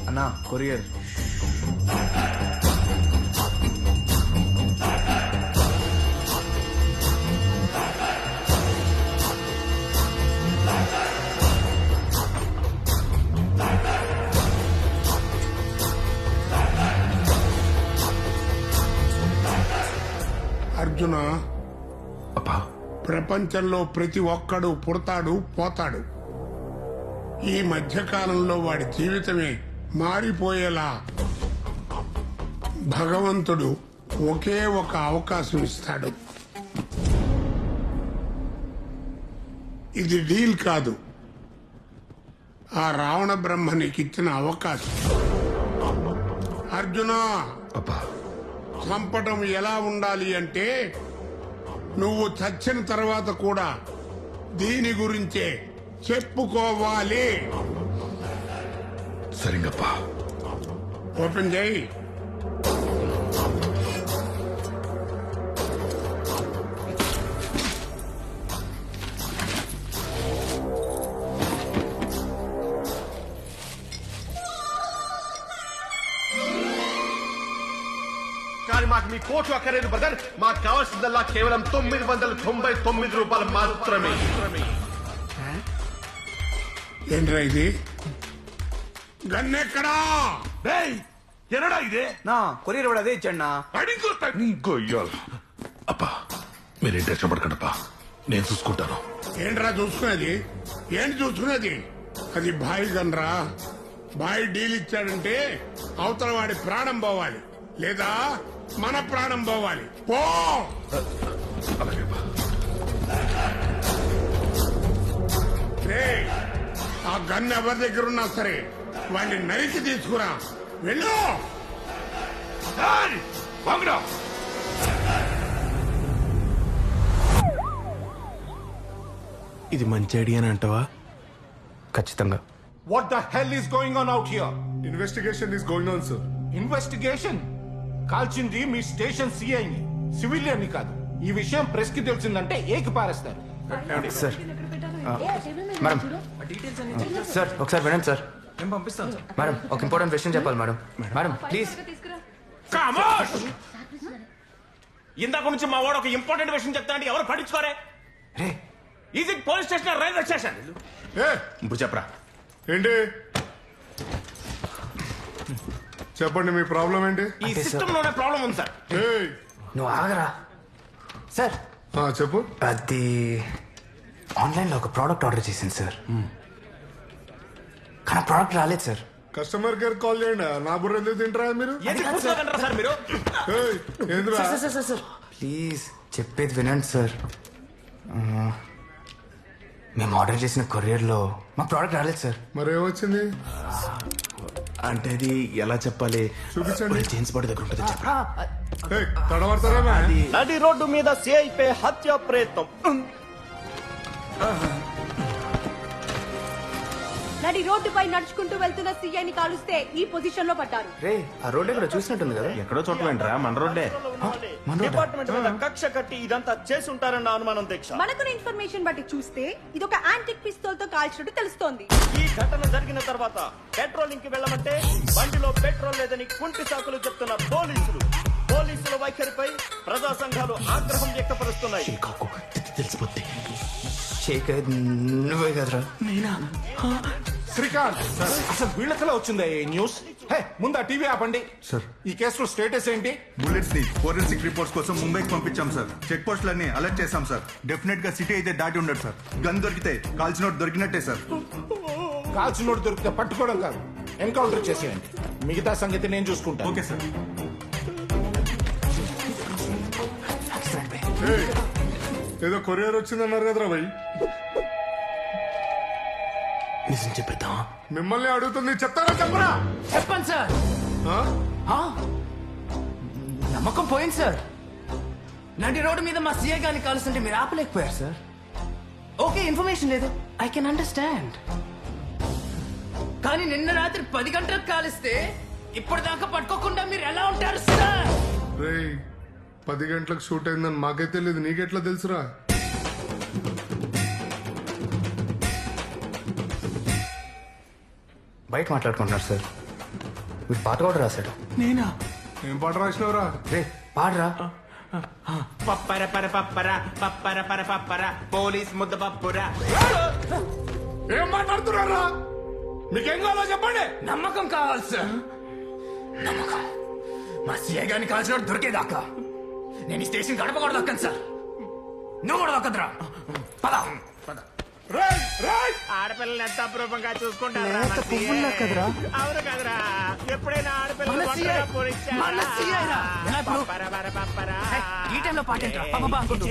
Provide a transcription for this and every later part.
అన్నా కొరియర్. అర్జున, ప్రపంచంలో ప్రతి ఒక్కడు పుడతాడు పోతాడు. ఈ మధ్యకాలంలో వాడి జీవితమే మారిపోయేలా భగవంతుడు ఒకే ఒక అవకాశం ఇస్తాడు. ఇది డీల్ కాదు, ఆ రావణ బ్రహ్మ నీకిచ్చిన అవకాశం. అర్జున, చంపటం ఎలా ఉండాలి అంటే నువ్వు చచ్చిన తర్వాత కూడా దీని గురించే చెప్పుకోవాలి. సరిగప్పా. ఓపెన్ చేయి. కానీ మాకు మీ కోట్లు అక్కర్లేదు బ్రదర్. మాకు కావాల్సిందల్లా కేవలం 999 రూపాయలు మాత్రమే. ఏంట్రా ఇది? గన్నెక్కడా? ఎనడా ఇదే? నా కొరియర్ కూడా అదే ఇచ్చండి. అప్పా మీరేం టెన్షన్ పడకండప్పా, నేను చూసుకుంటాను. ఏంట్రా చూసుకునేది? ఏంటి చూసుకునేది? అది బాయ్ గన్రా. బాయ్ డీల్ ఇచ్చాడంటే అవతల వాడి ప్రాణం పోవాలి, లేదా మన ప్రాణం పోవాలి. పో. రేయ్, ఆ గన్ ఎవరి దగ్గర ఉన్నా సరే వాడిని నరికి తీసుకురా. వెళ్ళు. ఇది మంచి ఐడియా అని అంటావా? ఖచ్చితంగా. What the hell is going on out here? Investigation is going on sir. Investigation? కాల్చింది మీ స్టేషన్ సిఐని, సివిలియన్ ని కాదు. ఈ విషయం ప్రెస్ కి తెలిసిందంటే ఏకి పారేస్తారు. సార్ మేడం, సార్ ఒకసారి వినండి సార్. మేడం ఒక ఇంపార్టెంట్ విషయం చెప్పాలి మేడం. Madam please. ఇందాక నుంచి మా వాడు ఒక ఇంపార్టెంట్ విషయం చెప్తా అంటే ఎవరు పట్టించుకోరే? ఇది పోలీస్ స్టేషన్, రైల్వే స్టేషన్. ఇప్పుడు చెప్పరా. ఏంటి చెప్పండి, మీ ప్రాబ్లం ఏంటి? ఈ సిస్టమ్ లోనే ప్రాబ్లం ఉంది సార్. ఏయ్, నువ్వు ఆగరా సార్. చెప్పు. అది ఆన్లైన్లో ఒక ప్రోడక్ట్ ఆర్డర్ చేసింది సార్, కానీ ప్రోడక్ట్ రాలేదు సార్. కస్టమర్ కేర్ కాల్ చేయండి. నా బుర్ర ఎందుకు తింటారా మీరు? సార్ మీరు ఏయ్, ఏందిరా? సార్ ప్లీజ్ చెప్పేది వినండి సార్. మేము ఆర్డర్ చేసిన కొరియర్లో మా ప్రోడక్ట్ రాలేదు సార్. మరి ఏమొచ్చింది? అంటే అది ఎలా చెప్పాలి? చూపించండి. జేమ్స్ బాడీ దగ్గర ఉంటుంది. ఏయ్, తడబడతారా? నడి రోడ్డు మీద సిఐపై హత్య ప్రయత్నం. నడి రోడ్డుపై నడుచుకుంటూ వెళ్తున్న సీఐని కాలుస్తే ఈ పొజిషన్ లో పడ్డారు. రే ఆ రోడ్ ఎక్కడ చూసినట్టుంది కదా. ఎక్కడో చోట్లేంట్రా, మన రోడ్డే. డిపార్ట్మెంట్ మీద కక్ష కట్టి ఇదంతా చేసి ఉంటారన్న అనుమానం దీక్ష. మనకున్న ఇన్ఫర్మేషన్ బట్టి చూస్తే ఇది ఒక యాంటిక్ పిస్తోల్ తో కాల్చినట్టు తెలుస్తోంది. ఈ ఘటన జరిగిన తర్వాత పెట్రోలింగ్ కి వెళ్ళమంటే బండిలో పెట్రోల్ లేదని కుంటి సాకులు చెప్తున్న పోలీసుల వైఖరిపై ప్రజా సంఘాలు ఆగ్రహం వ్యక్తపరుస్తున్నాయి. తెలిసిపోద్ది. నువ్వే కదరా? శ్రీకాంత్, అసలు వీళ్ళకలా వచ్చిందా ఈ న్యూస్? ముందు ఆ టీవీ ఆపండి సార్. ఈ కేసులో స్టేటస్ ఏంటి? బుల్లెట్స్ ని ఫోరెన్సిక్ రిపోర్ట్స్ కోసం ముంబైకి పంపించాం సార్. చెక్ పోస్టులన్నీ అలర్ట్ చేశాం సార్. డెఫినెట్ గా సిటీ అయితే దాటి ఉండదు సార్. గన్ దొరికితే కాల్చినోట్ దొరికినట్టే సార్. కాల్చినోడు దొరికితే పట్టుకోవడం కాదు, ఎన్కౌంటర్ చేసేయండి. మిగతా సంగతి నేను చూసుకుంటాను. Okay sir. ఏయ్, ఏదో కొరియర్ వచ్చిందన్నారు కదరా భయ్. నిజం చెప్పేద్దాం. మిమ్మల్ని అడుగుతుంది, చెప్తారా చెప్పరా? చెప్పండి సార్. నమ్మకం పోయింది సార్. నడి రోడ్డు మీద మా సీఏ గారిని కాలుస్తుంటే మీరు ఆపలేకపోయారు సార్. ఓకే, ఇన్ఫర్మేషన్ లేదు, ఐ కెన్ అండర్స్టాండ్. కానీ నిన్న రాత్రి 10 గంటలకు కాలిస్తే ఇప్పటిదాకా పట్టుకోకుండా మీరు ఎలా ఉంటారు సార్? రేయ్, 10 గంటలకు షూట్ అయిందని మాకే తెలియదు, నీకెట్లా తెలుసురా? బయట మాట్లాడుకుంటున్నారు సార్. మీరు పాట కూడా రాశాడు. నేనా? ఏం పాట రాసినవరా? రే పాడరా. పప్పర పర పప్పర పప్పర పర పప్పర పోలీస్ ముద్ద పప్పురా. ఏం మాట్లాడుతున్నారా? మీకేం కావాలో చెప్పండి. నమ్మకం కావాలి సార్, నమ్మకం. మా సీఐ గారిని కాల్చినోడు దొరికేదాకా నేను ఈ స్టేషన్ గడప కూడా దక్కను సార్. నువ్వు కూడా దక్కదురా. పద. ఆడపిల్లలు ఎంత అపురూపంగా చూసుకుంటారా? కదరా. అవును కదరా. ఎప్పుడైనా ఆడపిల్లలు మన ఒంటరిగా CI. పోనిచ్చారా? మన CI రా. ఎలా ఇప్పుడు? పప్పర పర పప్పర. ఈ టైంలో పాట ఏంట్రా? పాపా అనుకుంటూ.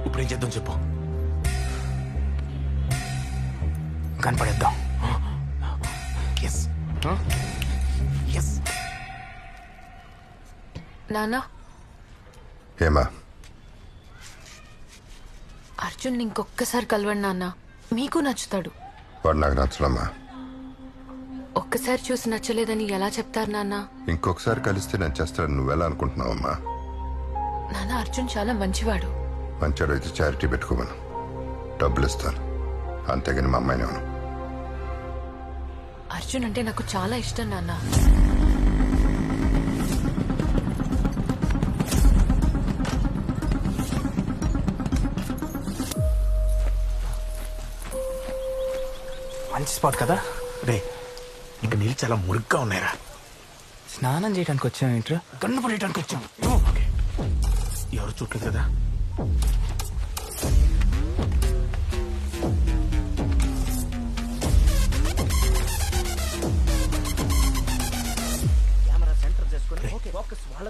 ఇప్పుడు ఏం చేద్దాం చెప్పు. కనపడేద్దాం. Yes yes. నాన్న, ఏమా? అర్జున్ ఇంకొక్కసారి కలవండి నాన్న, మీకు నచ్చుతాడు. వాడు నాకు నచ్చడమ్మా. ఒక్కసారి చూసి నచ్చలేదని ఎలా చెప్తారు నాన్న? ఇంకొకసారి కలిస్తే నేను చేస్తాను. నువ్వెలా అనుకుంటున్నావమ్మా? నాన్న, అర్జున్ చాలా మంచివాడు. మంచోడు అయితే చారిటీ పెట్టుకోమను, డబ్బులు ఇస్తాను. అంతేగాని మా అమ్మాయిని అవును. అర్జున్ అంటే నాకు చాలా ఇష్టం నాన్న. మంచి స్పాట్ కదా. రే ఇక నీళ్ళు చాలా మురుగ్గా ఉన్నాయిరా. స్నానం చేయడానికి వచ్చాం ఏంట్రా? కన్ను పడేయడానికి వచ్చాం. ఓకే, ఎవరు చూడలేదు కదా.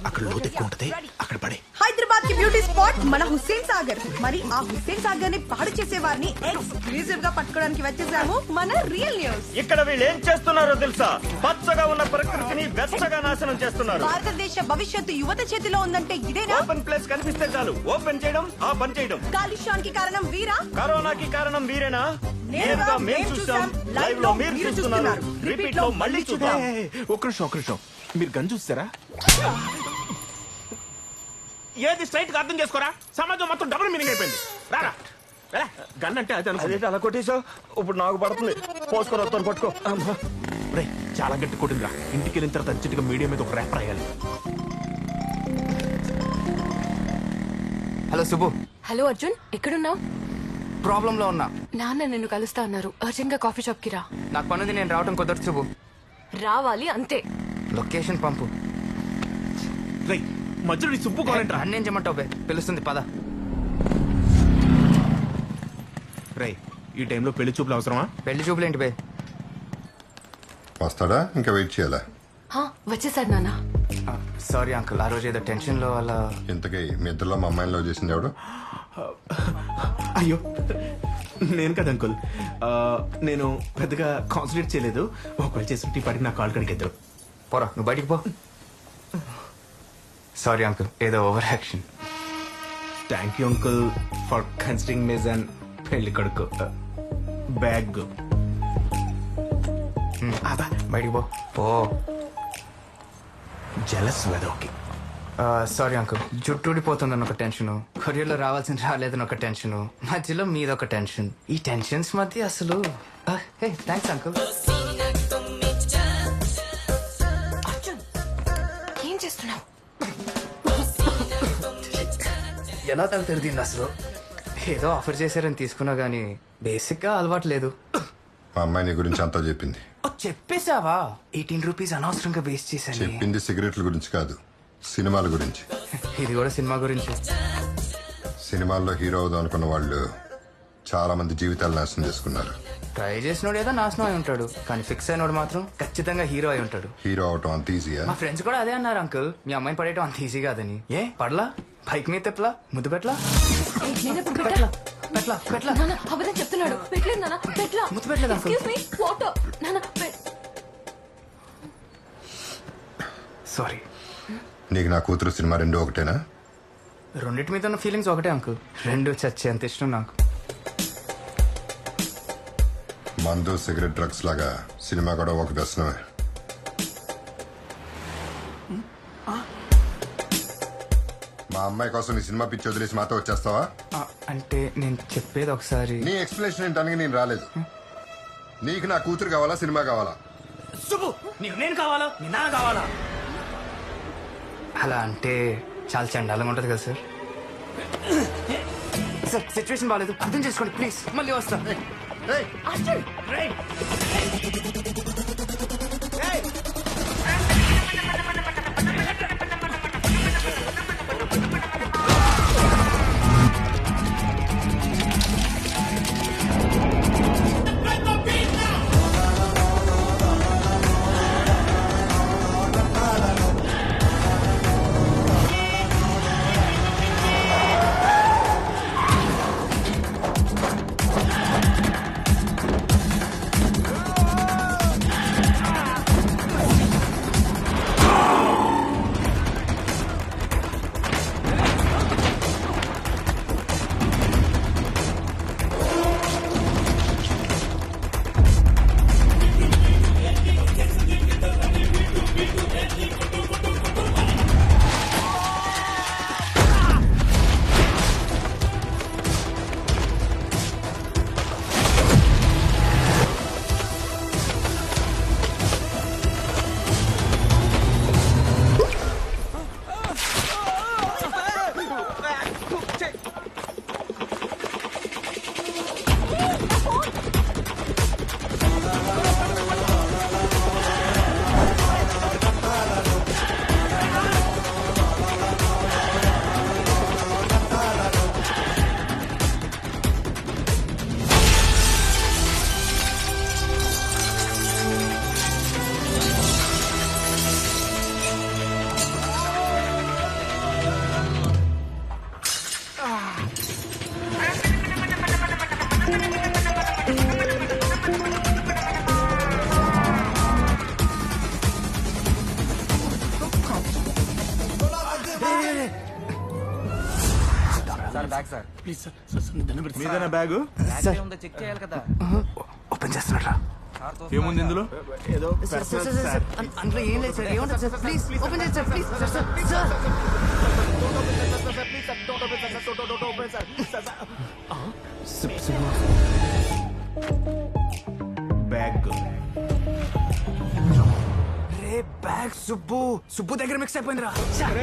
అక్కడ లోతు ఎక్కువ ఉంటది, అక్కడ పడే. హైదరాబాద్ కి బ్యూటీ స్పాట్ మన హుస్సేన్ సాగర్. మరి ఆ హుస్సేన్ సాగర్ ని పాడు చేసే వారిని ఎక్స్క్లూజివ్ గా పట్టుకోవడానికి వచ్చేసాము మన రియల్ న్యూస్. ఇక్కడ వీళ్ళు ఏం చేస్తున్నారో తెలుసా? పచ్చగా ఉన్న ప్రకృతిని వెచ్చగా నాశనం చేస్తున్నారు. భారతదేశ భవిష్యత్తు యువత చేతిలో ఉందంటే ఇదేనా? ఓపెన్ ప్లేస్ కనిపిస్తే చాలు ఓపెన్ చేయడం, ఆ పని చేయడం. కాలుష్యానికి కారణం వీరా? కరోనాకి కారణం వీరేనా? నేరుగా మేము చూసాం, లైవ్ లో మీరు చూస్తున్నారు, రిపీట్ లో మళ్ళీ చూద్దాం. ఒక్క నిమిషం. మీరు గన్ చూస్తారా? ఏది స్ట్రైట్ గా అర్థం చేసుకోరా. సమాజం మొత్తం డబుల్ మీనింగ్ అయిపోయింది. రారా గన్ అంటే అది అనుకో. అదేంటి అలా కొట్టేశావు? ఇప్పుడు నాకు పడుతుంది. పోసుకొని వస్తాను, పట్టుకో. రే చాలా గట్టి కొట్టిందిరా. ఇంటికి వెళ్ళిన తర్వాత అర్జెంట్గా మీడియా మీద ఒక ర్యాప్ రాయాలి. హలో సుబ్బు. హలో అర్జున్, ఎక్కడున్నావు? ప్రాబ్లం లో ఉన్నా. నాన్న నిన్ను కలుస్తా అన్నారు. అర్జెంట్ గా కాఫీ షాప్ కి రా. నాకు పనుంది, నేను రావటం కుదరదు సుబ్బు. రావాలి అంతే. లొకేషన్ పంపు. రే మధ్యలో నీ సుబ్బు కావాలంటరా. అన్నేం చేయమంటావు బే? పిలుస్తుంది పద. రే ఈ టైంలో పెళ్లి చూపులు అవసరమా? పెళ్లి చూపులేంటి బే? వస్తాడా? ఇంకా వెయిట్ చేయాలా? హా, వచ్చేసాడు నాన్న. సారీ అంకుల్, ఆ రోజు ఏదో టెన్షన్ లో అలా. ఇంతకీ మీ ఇద్దరులో మా అమ్మాయిని లవ్ చేసింది ఎవడు? అయ్యో నేను కదా అంకుల్. నేను పెద్దగా కాన్సన్ట్రేట్ చేయలేదు. ఒకవేళ చేసి టీ పాటికి నా కాల్ కడికి ఇద్దరు. పోరా నువ్వు బయటికి పో. సారీ అంకుల్, ఏదో over action. Thank you uncle for considering me and పెళ్లి కొడుకు బ్యాగ్. బయటికి పో. పో. జలస్ వెదోకి. సారీ అంకుల్, జుట్టుడిపోతుందని ఒక టెన్షన్, కొరియర్లో రావాల్సింది రాలేదని ఒక టెన్షన్, మధ్యలో మీదొక టెన్షన్. ఈ టెన్షన్స్ మధ్య అసలు థ్యాంక్స్ అంకుల్. అర్జున్, ఏం చేస్తున్నావు? ఎలా తల తెరిదింది అసలు? ఏదో ఆఫర్ చేశారని తీసుకున్నా గానీ బేసిక్ గా అలవాటు లేదు. మా అమ్మాయి నీ గురించి అంతా చెప్పింది. చెప్పేశావా? 18 రూపీస్ అనవసరంగా వేస్ట్ చేశాను. చెప్పింది సిగరెట్ల గురించి కాదు, సినిమాల గురించి. ఇది కూడా సినిమా గురించి. సినిమాల్లో హీరో అవుదాం అనుకున్న వాళ్ళు చాలా మంది జీవితాలు నాశనం చేసుకున్నారు. ట్రై చేసినోడు ఏదో నాశనం అయి ఉంటాడు, కానీ ఫిక్స్ అయినోడు మాత్రం ఖచ్చితంగా హీరో అయి ఉంటాడు. హీరో అవటం అంత ఈజీయా? మా ఫ్రెండ్స్ కూడా అదే అన్నారు అంకుల్, మీ అమ్మాయిని పడేయటం అంత ఈజీ కాదని. ఏ పడలా? బైక్ మీద తెప్పలా? ముద్దు పెట్లా? నేనెప్పుడు పెట్టా? పెట్లా పెట్లా? నాన్న అబద్ధం చెప్తున్నాడు. పెట్టలేదు నాన్న, పెట్లా. ముద్దు పెట్టలేదు అంకుల్. Excuse me, water. నాన్న సారీ. నీకు నా కూతురు సినిమా రెండు ఒకటేనా? రెండింటి మీద ఉన్న ఫీలింగ్స్ ఒకటే అంకుల్, రెండు చచ్చే అంత ఇష్టం నాకు. మందు సిగరెట్ డ్రగ్స్ లాగా సినిమా కూడా ఒక వ్యసనమే. మా అమ్మాయి కోసం నీ సినిమా పిచ్చి వదిలేసి మాతో వచ్చేస్తావా? అంటే నేను చెప్పేది ఒకసారి. నీ ఎక్స్ప్లెనేషన్ ఏంటని నేను రాలేదు. నీకు నా కూతురు కావాలా, సినిమా కావాలా? సుబ్బు, నీకు నేను కావాలా, నీ నాన్న కావాలా? అలా అంటే చాలా చండాలంగా ఉంటది కదా సార్. సార్ సిచ్యువేషన్ బాగాలేదు, అర్థం చేసుకోండి ప్లీజ్. మళ్ళీ వస్తా. మీదేనా బ్యాగు? చెక్ చేయాలి కదా. ఓపెన్ చేస్తున్నారా? ఏముంది ఇందులో? ఏదో అందులో ఏం లేదు సార్. ఏముంటుంది సార్? ప్లీజ్ ఓపెన్ చేయండి sir. Please sir. Bag. Ray bag Subbu దగ్గర మిక్స్ అయిపోయిందిరా.